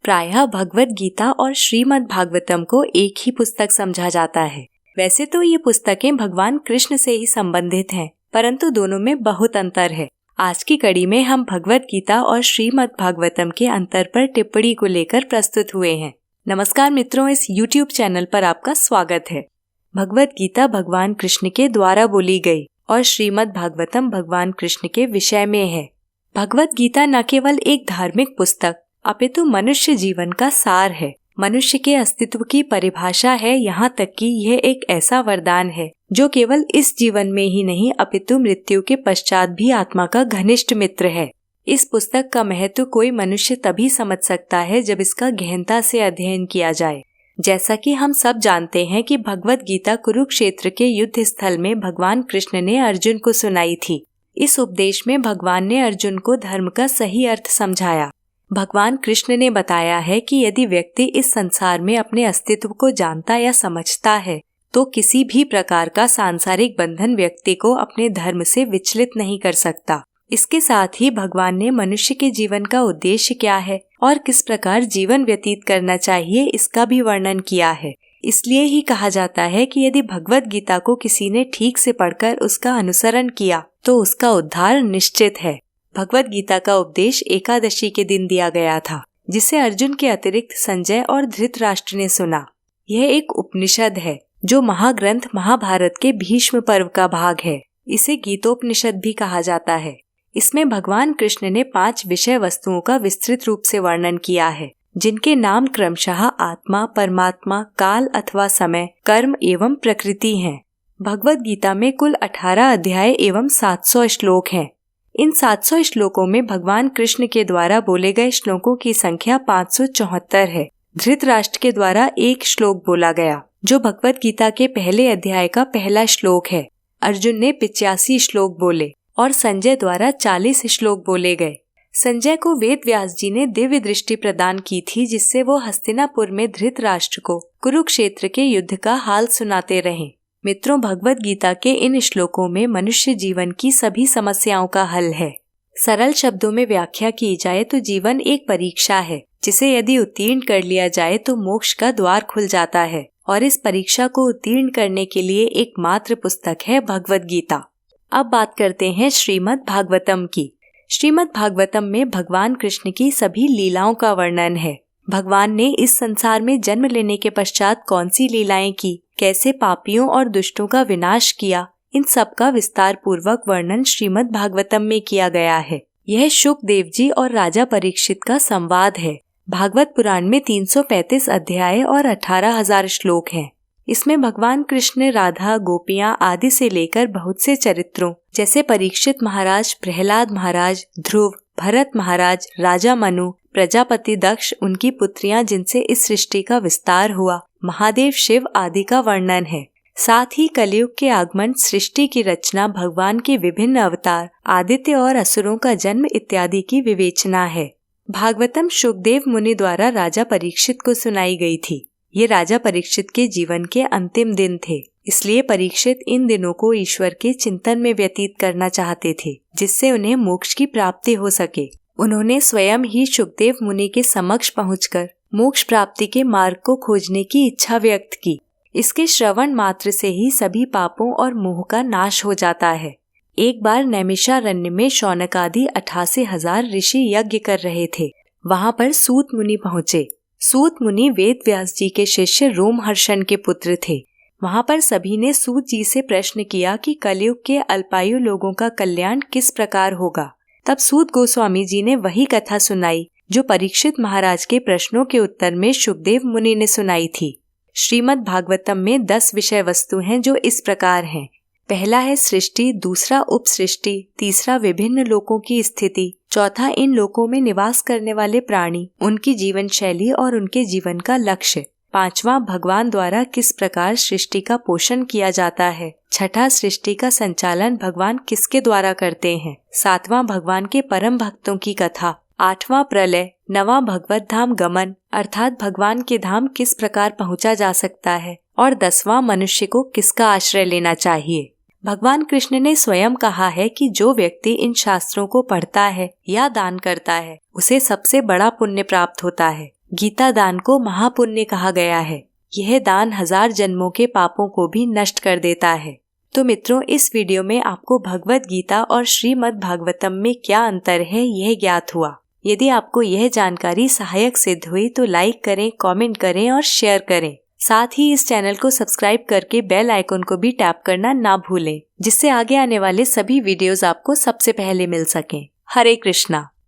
प्रायः भगवत गीता और श्रीमद् भागवतम को एक ही पुस्तक समझा जाता है। वैसे तो ये पुस्तकें भगवान कृष्ण से ही संबंधित हैं, परंतु दोनों में बहुत अंतर है। आज की कड़ी में हम भगवत गीता और श्रीमद् भागवतम के अंतर पर टिप्पणी को लेकर प्रस्तुत हुए हैं। नमस्कार मित्रों, इस YouTube चैनल पर आपका स्वागत है। भगवत गीता भगवान कृष्ण के द्वारा बोली गई और श्रीमद् भागवतम भगवान कृष्ण के विषय में है। भगवत गीता न केवल एक धार्मिक पुस्तक अपितु मनुष्य जीवन का सार है। मनुष्य के अस्तित्व की परिभाषा है, यहाँ तक कि यह एक ऐसा वरदान है जो केवल इस जीवन में ही नहीं अपितु मृत्यु के पश्चात भी आत्मा का घनिष्ठ मित्र है। इस पुस्तक का महत्व कोई मनुष्य तभी समझ सकता है जब इसका गहनता से अध्ययन किया जाए। जैसा कि हम सब जानते हैं कि भगवत गीता कुरुक्षेत्र के युद्ध स्थल में भगवान कृष्ण ने अर्जुन को सुनाई थी। इस उपदेश में भगवान ने अर्जुन को धर्म का सही अर्थ समझाया। भगवान कृष्ण ने बताया है कि यदि व्यक्ति इस संसार में अपने अस्तित्व को जानता या समझता है तो किसी भी प्रकार का सांसारिक बंधन व्यक्ति को अपने धर्म से विचलित नहीं कर सकता। इसके साथ ही भगवान ने मनुष्य के जीवन का उद्देश्य क्या है और किस प्रकार जीवन व्यतीत करना चाहिए इसका भी वर्णन किया है। इसलिए ही कहा जाता है कि यदि भगवत गीता को किसी ने ठीक से पढ़कर उसका अनुसरण किया तो उसका उद्धार निश्चित है। भगवत गीता का उपदेश एकादशी के दिन दिया गया था, जिसे अर्जुन के अतिरिक्त संजय और धृतराष्ट्र ने सुना। यह एक उपनिषद है जो महाग्रंथ महाभारत के भीष्म पर्व का भाग है। इसे गीतोपनिषद भी कहा जाता है। इसमें भगवान कृष्ण ने 5 विषय वस्तुओं का विस्तृत रूप से वर्णन किया है, जिनके नाम क्रमशः आत्मा, परमात्मा, काल अथवा समय, कर्म एवं प्रकृति हैं। भगवत गीता में कुल 18 अध्याय एवं 700 श्लोक हैं। इन 700 श्लोकों में भगवान कृष्ण के द्वारा बोले गए श्लोकों की संख्या 574 है। धृतराष्ट्र के द्वारा एक श्लोक बोला गया, जो भगवत गीता के पहले अध्याय का पहला श्लोक है। अर्जुन ने 85 श्लोक बोले और संजय द्वारा 40 श्लोक बोले गए। संजय को वेद व्यास जी ने दिव्य दृष्टि प्रदान की थी, जिससे वो हस्तिनापुर में धृतराष्ट्र को कुरुक्षेत्र के युद्ध का हाल सुनाते रहे। मित्रों, भगवत गीता के इन श्लोकों में मनुष्य जीवन की सभी समस्याओं का हल है। सरल शब्दों में व्याख्या की जाए तो जीवन एक परीक्षा है, जिसे यदि उत्तीर्ण कर लिया जाए तो मोक्ष का द्वार खुल जाता है। और इस परीक्षा को उत्तीर्ण करने के लिए एकमात्र पुस्तक है भगवत गीता। अब बात करते हैं श्रीमद् भागवतम की। श्रीमद् भागवतम में भगवान कृष्ण की सभी लीलाओं का वर्णन है। भगवान ने इस संसार में जन्म लेने के पश्चात कौन सी लीलाएं की, कैसे पापियों और दुष्टों का विनाश किया, इन सब का विस्तार पूर्वक वर्णन श्रीमद् भागवतम में किया गया है। यह शुकदेव जी और राजा परीक्षित का संवाद है। भागवत पुराण में 335 अध्याय और 18,000 श्लोक हैं। इसमें भगवान कृष्ण, राधा, गोपियां आदि से लेकर बहुत से चरित्रों जैसे परीक्षित महाराज, प्रहलाद महाराज, ध्रुव, भरत महाराज, राजा मनु, प्रजापति दक्ष, उनकी पुत्रियां जिनसे इस सृष्टि का विस्तार हुआ, महादेव शिव आदि का वर्णन है। साथ ही कलयुग के आगमन, सृष्टि की रचना, भगवान के विभिन्न अवतार, आदित्य और असुरों का जन्म इत्यादि की विवेचना है। भागवतम शुकदेव मुनि द्वारा राजा परीक्षित को सुनाई गई थी। ये राजा परीक्षित के जीवन के अंतिम दिन थे, इसलिए परीक्षित इन दिनों को ईश्वर के चिंतन में व्यतीत करना चाहते थे, जिससे उन्हें मोक्ष की प्राप्ति हो सके। उन्होंने स्वयं ही शुकदेव मुनि के समक्ष पहुंचकर मोक्ष प्राप्ति के मार्ग को खोजने की इच्छा व्यक्त की। इसके श्रवण मात्र से ही सभी पापों और मोह का नाश हो जाता है। एक बार नैमिषारण्य में शौनक आदि 88,000 ऋषि यज्ञ कर रहे थे। वहां पर सूत मुनि पहुँचे। सूत मुनि वेद व्यास जी के शिष्य रोमहर्षण के पुत्र थे। वहां पर सभी ने सूत जी से प्रश्न किया कि कलयुग के अल्पायु लोगों का कल्याण किस प्रकार होगा। तब सूत गोस्वामी जी ने वही कथा सुनाई जो परीक्षित महाराज के प्रश्नों के उत्तर में शुकदेव मुनि ने सुनाई थी। श्रीमद् भागवतम में 10 विषय वस्तु हैं जो इस प्रकार हैं। पहला है सृष्टि, दूसरा उपसृष्टि, तीसरा विभिन्न लोकों की स्थिति, चौथा इन लोकों में निवास करने वाले प्राणी, उनकी जीवन शैली और उनके जीवन का लक्ष्य, पांचवा भगवान द्वारा किस प्रकार सृष्टि का पोषण किया जाता है, छठा सृष्टि का संचालन भगवान किसके द्वारा करते हैं, सातवां भगवान के परम भक्तों की कथा, आठवां प्रलय, नवां भगवत धाम गमन अर्थात भगवान के धाम किस प्रकार पहुंचा जा सकता है, और 10वां मनुष्य को किसका आश्रय लेना चाहिए। भगवान कृष्ण ने स्वयं कहा है कि जो व्यक्ति इन शास्त्रों को पढ़ता है या दान करता है उसे सबसे बड़ा पुण्य प्राप्त होता है। गीता दान को महापुण्य कहा गया है। यह दान 1000 जन्मों के पापों को भी नष्ट कर देता है। तो मित्रों, इस वीडियो में आपको भगवत गीता और श्रीमद् भागवतम में क्या अंतर है यह ज्ञात हुआ। यदि आपको यह जानकारी सहायक सिद्ध हुई तो लाइक करें, कमेंट करें और शेयर करें। साथ ही इस चैनल को सब्सक्राइब करके बेल आइकन को भी टैप करना ना भूलें, जिससे आगे आने वाले सभी वीडियोस आपको सबसे पहले मिल सकें। हरे कृष्णा।